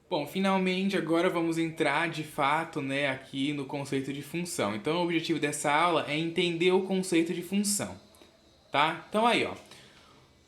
Bom, finalmente agora vamos entrar de fato, né, aqui no conceito de função. Então, o objetivo dessa aula é entender o conceito de função, tá? Então aí, ó,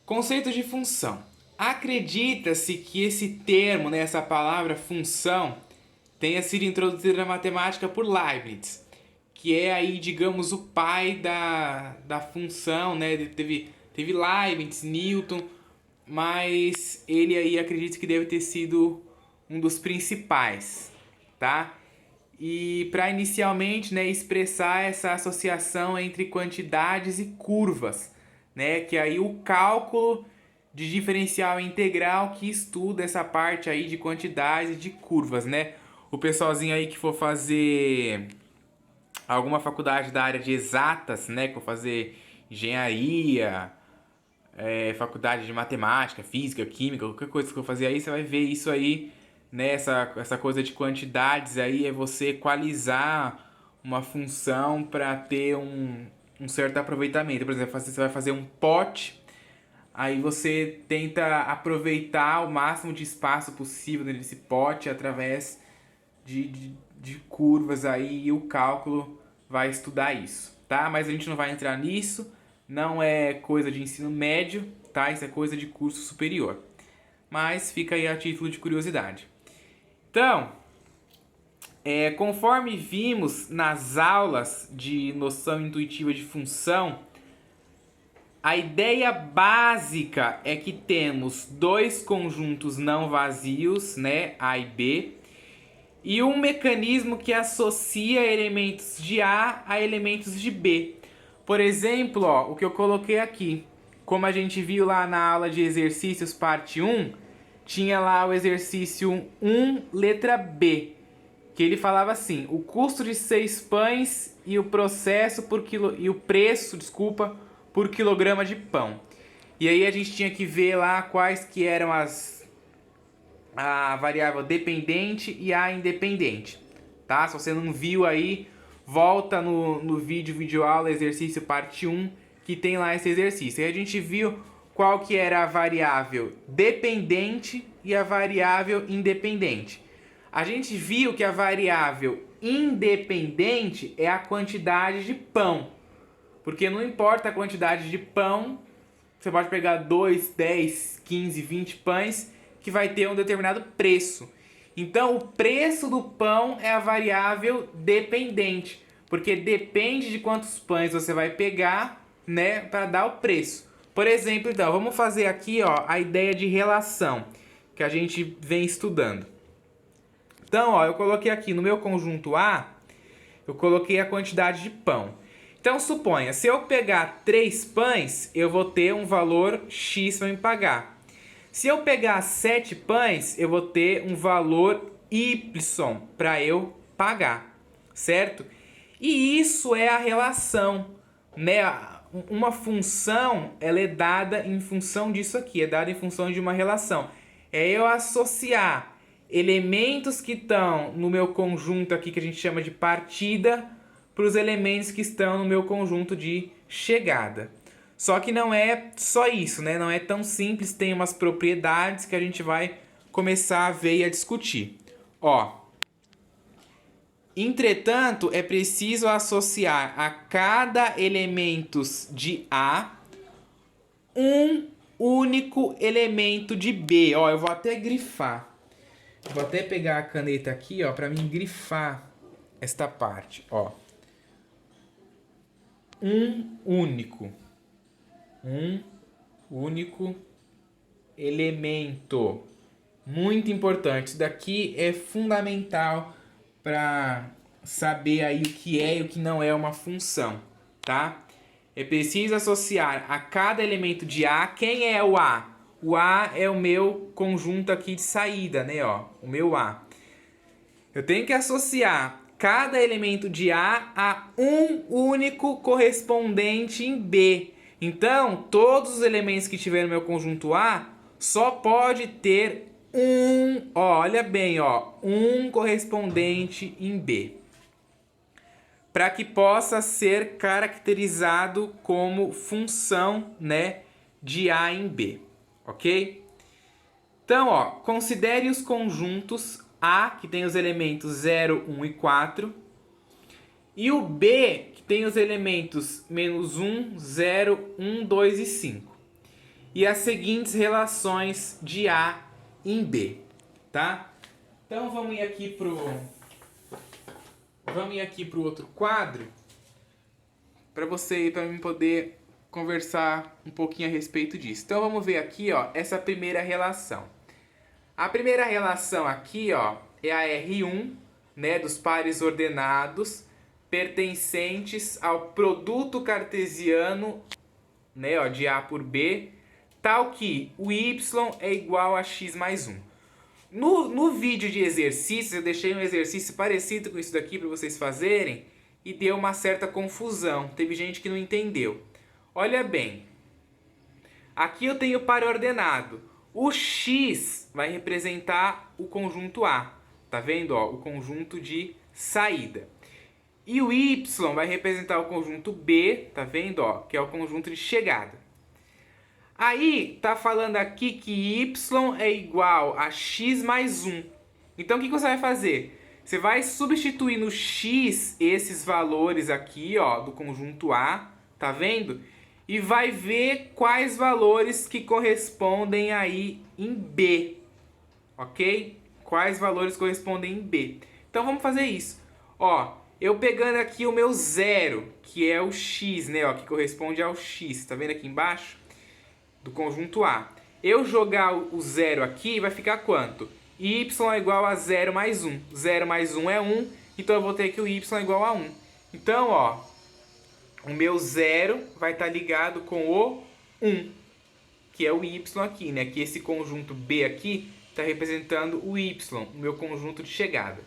conceito de função. Acredita-se que esse termo, né, essa palavra função, tenha sido introduzida na matemática por Leibniz, que é aí, digamos, o pai da função, né? Teve Leibniz, Newton, mas ele aí acredita que deve ter sido um dos principais, tá? E para inicialmente, né, expressar essa associação entre quantidades e curvas, né, que aí o cálculo de diferencial integral que estuda essa parte aí de quantidades e de curvas, né? O pessoalzinho aí que for fazer alguma faculdade da área de exatas, né, que for fazer engenharia, faculdade de matemática, física, química, qualquer coisa que for fazer aí, você vai ver isso aí, né? Essa coisa de quantidades aí é você equalizar uma função para ter um certo aproveitamento. Por exemplo, você vai fazer um pote, aí você tenta aproveitar o máximo de espaço possível nesse pote através de curvas aí, e o cálculo vai estudar isso, tá? Mas a gente não vai entrar nisso, não é coisa de ensino médio, tá? Isso é coisa de curso superior. Mas fica aí a título de curiosidade. Então, conforme vimos nas aulas de noção intuitiva de função, a ideia básica é que temos dois conjuntos não vazios, né, A e B, e um mecanismo que associa elementos de A elementos de B. Por exemplo, ó, o que eu coloquei aqui. Como a gente viu lá na aula de exercícios parte um, tinha lá o exercício 1, letra B, que ele falava assim: o custo de 6 pães e o processo por quilo e o preço, desculpa, por quilograma de pão. E aí a gente tinha que ver lá quais que eram a variável dependente e a independente, tá? Se você não viu aí, volta no vídeo aula exercício parte um, que tem lá esse exercício. E a gente viu qual que era a variável dependente e a variável independente. A gente viu que a variável independente é a quantidade de pão, porque não importa a quantidade de pão, você pode pegar 2, 10, 15, 20 pães que vai ter um determinado preço. Então, o preço do pão é a variável dependente, porque depende de quantos pães você vai pegar, né, para dar o preço. Por exemplo, então, vamos fazer aqui, ó, a ideia de relação que a gente vem estudando. Então, ó, eu coloquei aqui no meu conjunto A, eu coloquei a quantidade de pão. Então, suponha, se eu pegar 3 pães, eu vou ter um valor X para me pagar. Se eu pegar 7 pães, eu vou ter um valor Y para eu pagar, certo? E isso é a relação, né? Uma função, ela é dada em função disso aqui, é dada em função de uma relação. É eu associar elementos que estão no meu conjunto aqui, que a gente chama de partida, para os elementos que estão no meu conjunto de chegada. Só que não é só isso, né? Não é tão simples, tem umas propriedades que a gente vai começar a ver e a discutir. Ó, entretanto, é preciso associar a cada elemento de A um único elemento de B. Ó, eu vou até grifar. Vou até pegar a caneta aqui, ó, para mim grifar esta parte, ó. Um único. Um único elemento. Muito importante. Isso daqui é fundamental para saber aí o que é e o que não é uma função, tá? É preciso associar a cada elemento de A. Quem é o A? O A é o meu conjunto aqui de saída, né, ó? O meu A. Eu tenho que associar cada elemento de A um único correspondente em B. Então, todos os elementos que tiver no meu conjunto A só pode ter um, ó, olha bem, ó, um correspondente em B, para que possa ser caracterizado como função, né, de A em B, ok? Então, ó, considere os conjuntos A, que tem os elementos 0, 1 e 4, e o B, que tem os elementos -1, 0, 1, 2 e 5. E as seguintes relações de A em B, tá? Então vamos ir aqui pro outro quadro para mim poder conversar um pouquinho a respeito disso. Então vamos ver aqui, ó, essa primeira relação. A primeira relação aqui, ó, é a R1, né, dos pares ordenados pertencentes ao produto cartesiano, né, ó, de A por B, tal que o y é igual a x mais 1. No vídeo de exercícios, eu deixei um exercício parecido com isso daqui para vocês fazerem e deu uma certa confusão. Teve gente que não entendeu. Olha bem, aqui eu tenho par ordenado. O x vai representar o conjunto A, tá vendo? Ó, o conjunto de saída. E o y vai representar o conjunto B, tá vendo? Ó, que é o conjunto de chegada. Aí, tá falando aqui que y é igual a x mais 1. Então, o que você vai fazer? Você vai substituir no x esses valores aqui, ó, do conjunto A, tá vendo? E vai ver quais valores que correspondem aí em B, ok? Quais valores correspondem em B. Então, vamos fazer isso. Ó, eu pegando aqui o meu zero, que é o x, né, ó, que corresponde ao x, tá vendo aqui embaixo? Do conjunto A. Eu jogar o zero aqui, vai ficar quanto? Y é igual a 0 mais 1. 0 mais 1 é 1, então eu vou ter que o y é igual a 1. Então, ó, o meu zero vai estar ligado com o 1, que é o y aqui, né? Que esse conjunto B aqui está representando o y, o meu conjunto de chegada.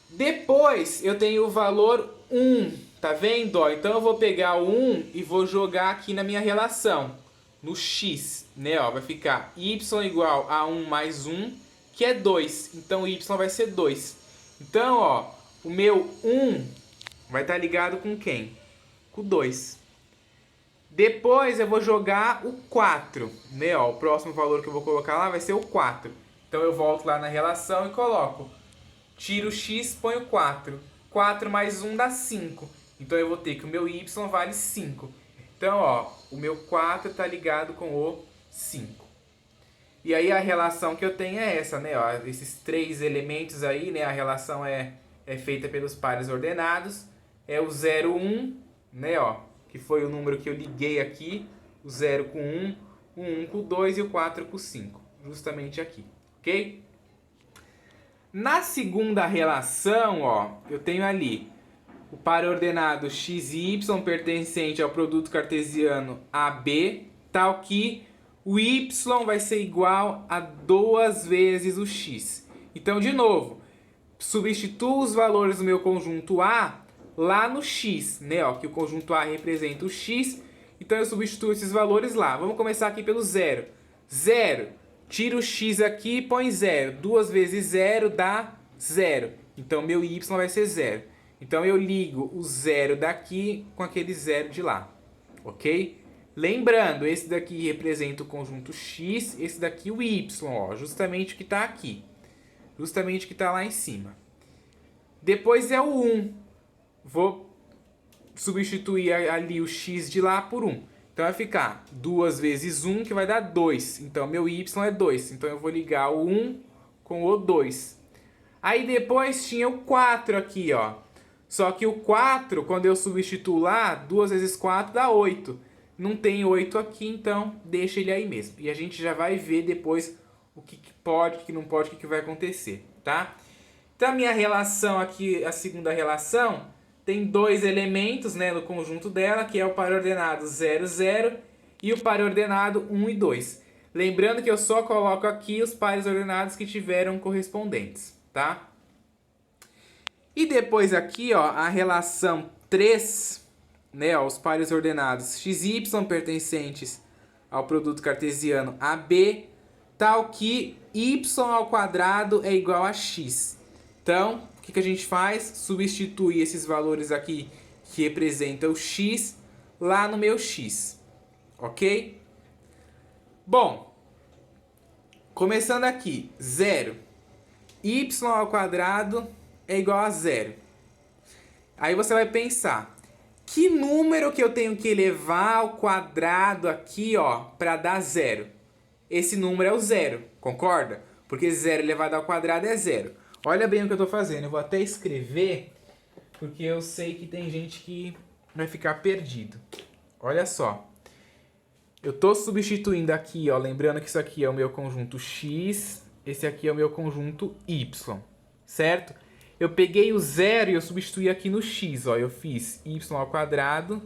Depois eu tenho o valor 1, tá vendo? Ó, então eu vou pegar o 1 e vou jogar aqui na minha relação. No x, né, ó, vai ficar y igual a 1 mais 1, que é 2. Então, y vai ser 2. Então, ó, o meu 1 vai estar ligado com quem? Com 2. Depois, eu vou jogar o 4, né, ó, o próximo valor que eu vou colocar lá vai ser o 4. Então, eu volto lá na relação e coloco. Tiro o x, ponho 4. 4 mais 1 dá 5. Então, eu vou ter que o meu y vale 5. Então, ó, o meu 4 está ligado com o 5. E aí a relação que eu tenho é essa, né? Ó, esses três elementos aí, né? A relação é feita pelos pares ordenados. É o 0, 1, né? Ó, que foi o número que eu liguei aqui. O 0 com 1, o 1 com 2 e o 4 com 5. Justamente aqui, ok? Na segunda relação, ó, eu tenho ali o par ordenado x e y pertencente ao produto cartesiano AB, tal que o y vai ser igual a 2 vezes o x. Então, de novo, substituo os valores do meu conjunto A lá no x, né? Ó, que o conjunto A representa o x, então eu substituo esses valores lá. Vamos começar aqui pelo 0. 0, tiro o x aqui e põe 0. 2 vezes 0 dá 0. Então, meu y vai ser 0. Então, eu ligo o 0 daqui com aquele 0 de lá, ok? Lembrando, esse daqui representa o conjunto x, esse daqui o y, ó, justamente o que está aqui. Justamente o que está lá em cima. Depois é o 1. Vou substituir ali o x de lá por 1. Então, vai ficar 2 vezes 1, que vai dar 2. Então, meu y é 2. Então, eu vou ligar o 1 com o 2. Aí, depois tinha o 4 aqui, ó. Só que o 4, quando eu substituo lá, 2 vezes 4 dá 8. Não tem 8 aqui, então deixa ele aí mesmo. E a gente já vai ver depois o que pode, o que não pode, o que vai acontecer, tá? Então a minha relação aqui, a segunda relação, tem dois elementos, né, no conjunto dela, que é o par ordenado 0, 0 e o par ordenado 1 e 2. Lembrando que eu só coloco aqui os pares ordenados que tiveram correspondentes, tá? E depois aqui, ó, a relação 3, né, ó, os pares ordenados x e y pertencentes ao produto cartesiano AB, tal que y ao quadrado é igual a x. Então, o que a gente faz? Substitui esses valores aqui que representam o x lá no meu x, ok? Bom, Começando aqui, 0. Y ao quadrado é igual a 0. Aí você vai pensar, que número que eu tenho que elevar ao quadrado aqui, ó, para dar 0? Esse número é o 0, concorda? Porque 0 elevado ao quadrado é 0. Olha bem o que eu estou fazendo, eu vou até escrever, porque eu sei que tem gente que vai ficar perdido. Olha só. Eu estou substituindo aqui, ó, lembrando que isso aqui é o meu conjunto X, esse aqui é o meu conjunto Y, certo? Eu peguei o 0 e eu substituí aqui no X, ó, eu fiz Y ao quadrado,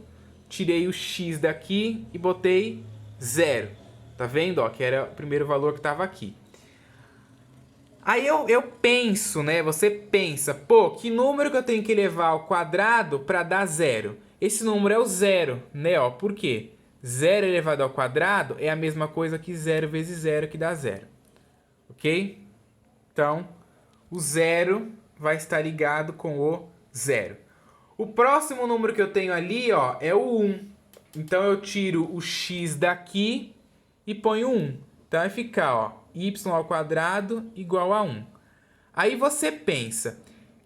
tirei o X daqui e botei 0. Tá vendo, ó, que era o primeiro valor que estava aqui. Aí eu penso, né, você pensa, pô, que número que eu tenho que elevar ao quadrado para dar 0? Esse número é o 0, né, ó, por quê? 0 elevado ao quadrado é a mesma coisa que 0 vezes 0, que dá 0. Ok? Então, o 0 vai estar ligado com o 0. O próximo número que eu tenho ali, ó, é o 1. Então, eu tiro o x daqui e ponho 1. Então, vai ficar, ó, y ao quadrado igual a 1. Aí você pensa,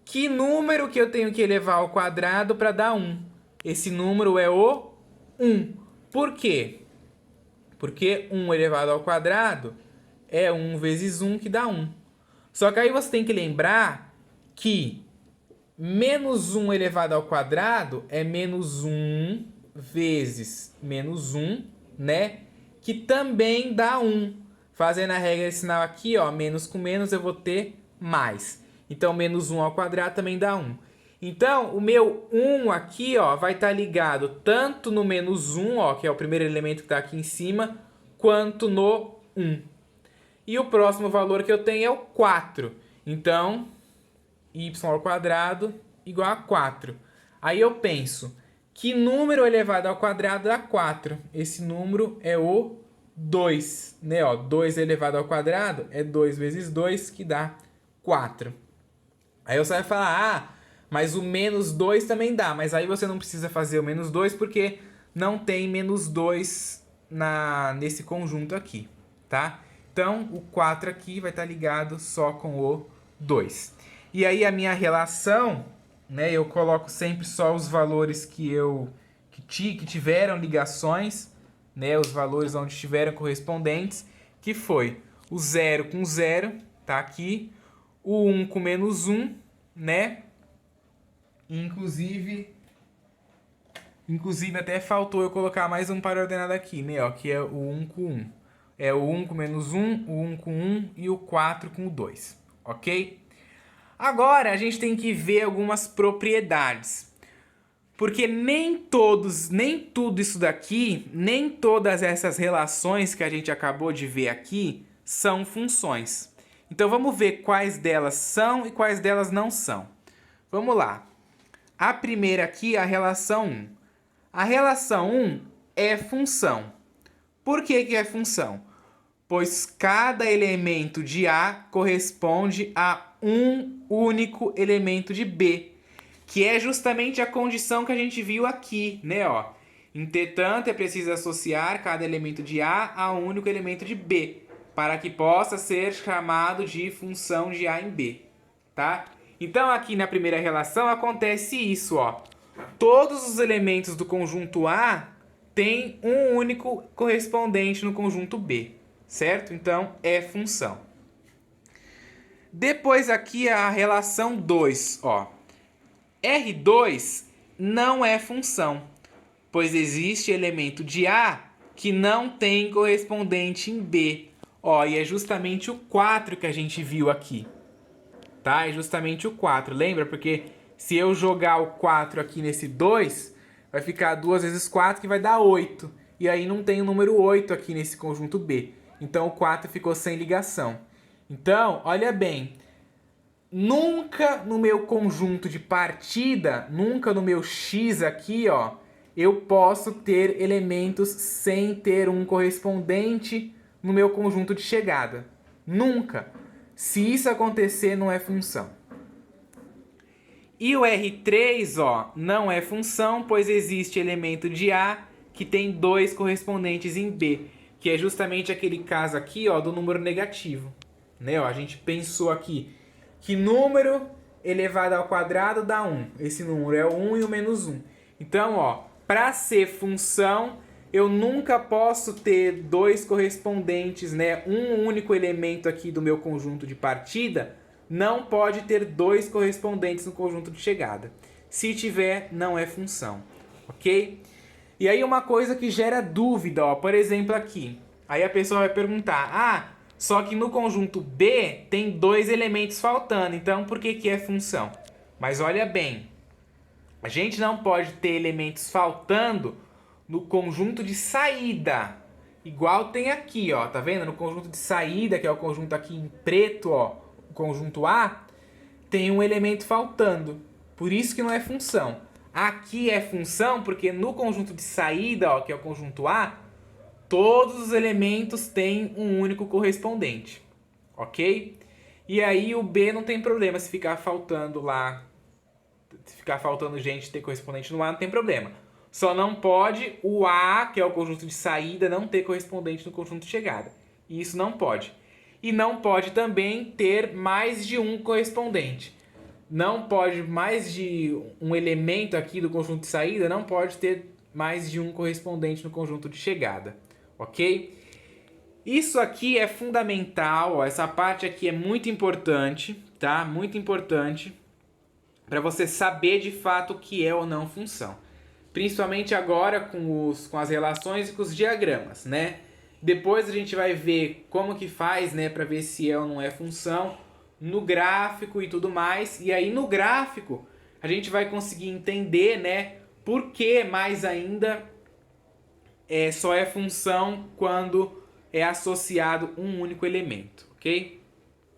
que número que eu tenho que elevar ao quadrado para dar 1? Esse número é o 1. Por quê? Porque 1 elevado ao quadrado é 1 vezes 1, que dá 1. Só que aí você tem que lembrar que menos 1 elevado ao quadrado é menos 1 vezes menos 1, né? Que também dá 1. Fazendo a regra de sinal aqui, ó, menos com menos eu vou ter mais. Então, menos 1 ao quadrado também dá 1. Então, o meu 1 aqui, ó, vai estar ligado tanto no menos 1, ó, que é o primeiro elemento que está aqui em cima, quanto no 1. E o próximo valor que eu tenho é o 4. Então, y ao quadrado igual a 4. Aí eu penso, que número elevado ao quadrado dá 4? Esse número é o 2, né? Ó, 2 elevado ao quadrado é 2 vezes 2, que dá 4. Aí você vai falar, mas o menos 2 também dá. Mas aí você não precisa fazer o menos 2 porque não tem menos 2 nesse conjunto aqui, tá? Então, o 4 aqui vai estar ligado só com o 2. E aí a minha relação, né, eu coloco sempre só os valores que tiveram ligações, né, os valores onde tiveram correspondentes, que foi o 0 com 0, tá aqui, o 1 com menos 1, né? Inclusive até faltou eu colocar mais um par ordenado aqui, né, ó, que é o 1 com 1. É o 1 com menos 1, o 1 com 1 e o 4 com o 2, ok? Agora a gente tem que ver algumas propriedades. Porque nem tudo isso daqui, nem todas essas relações que a gente acabou de ver aqui são funções. Então vamos ver quais delas são e quais delas não são. Vamos lá. A primeira aqui é a relação 1. A relação 1 é função. Por que é função? Pois cada elemento de A corresponde a um único elemento de B, que é justamente a condição que a gente viu aqui, né? Ó. Entretanto, é preciso associar cada elemento de A a um único elemento de B, para que possa ser chamado de função de A em B, tá? Então, aqui na primeira relação acontece isso, ó. Todos os elementos do conjunto A têm um único correspondente no conjunto B, certo? Então, é função. Depois aqui a relação 2, ó. R2 não é função, pois existe elemento de A que não tem correspondente em B. Ó, e é justamente o 4 que a gente viu aqui. Tá? É justamente o 4. Lembra? Porque se eu jogar o 4 aqui nesse 2, vai ficar 2 vezes 4, que vai dar 8. E aí não tem o número 8 aqui nesse conjunto B. Então o 4 ficou sem ligação. Então, olha bem. Nunca no meu conjunto de partida, nunca no meu X aqui, ó, eu posso ter elementos sem ter um correspondente no meu conjunto de chegada. Nunca. Se isso acontecer, não é função. E o R3, ó, não é função, pois existe elemento de A que tem 2 correspondentes em B. que é justamente aquele caso aqui, ó, do número negativo, né? Ó, a gente pensou aqui que número elevado ao quadrado dá 1. Esse número é o 1 e o menos 1. Então, ó, para ser função, eu nunca posso ter dois correspondentes, né? Um único elemento aqui do meu conjunto de partida não pode ter dois correspondentes no conjunto de chegada. Se tiver, não é função, ok? E aí uma coisa que gera dúvida, ó, por exemplo aqui. Aí a pessoa vai perguntar, ah, só que no conjunto B tem dois elementos faltando, então por que que é função? Mas olha bem, a gente não pode ter elementos faltando no conjunto de saída. Igual tem aqui, ó, tá vendo? No conjunto de saída, que é o conjunto aqui em preto, ó, o conjunto A, tem um elemento faltando. Por isso que não é função. Aqui é função porque no conjunto de saída, ó, que é o conjunto A, todos os elementos têm um único correspondente, ok? E aí o B não tem problema se ficar faltando lá, se ficar faltando gente ter correspondente no A, não tem problema. Só não pode o A, que é o conjunto de saída, não ter correspondente no conjunto de chegada. Isso não pode. E não pode também ter mais de um correspondente. Não pode mais de um elemento aqui do conjunto de saída, não pode ter mais de um correspondente no conjunto de chegada, ok? Isso aqui é fundamental, ó, essa parte aqui é muito importante, tá? Muito importante para você saber de fato o que é ou não função. Principalmente agora com as relações e com os diagramas, né? Depois a gente vai ver como que faz, né, para ver se é ou não é função no gráfico e tudo mais. E aí no gráfico a gente vai conseguir entender, né, por que mais ainda só é função quando é associado um único elemento, ok?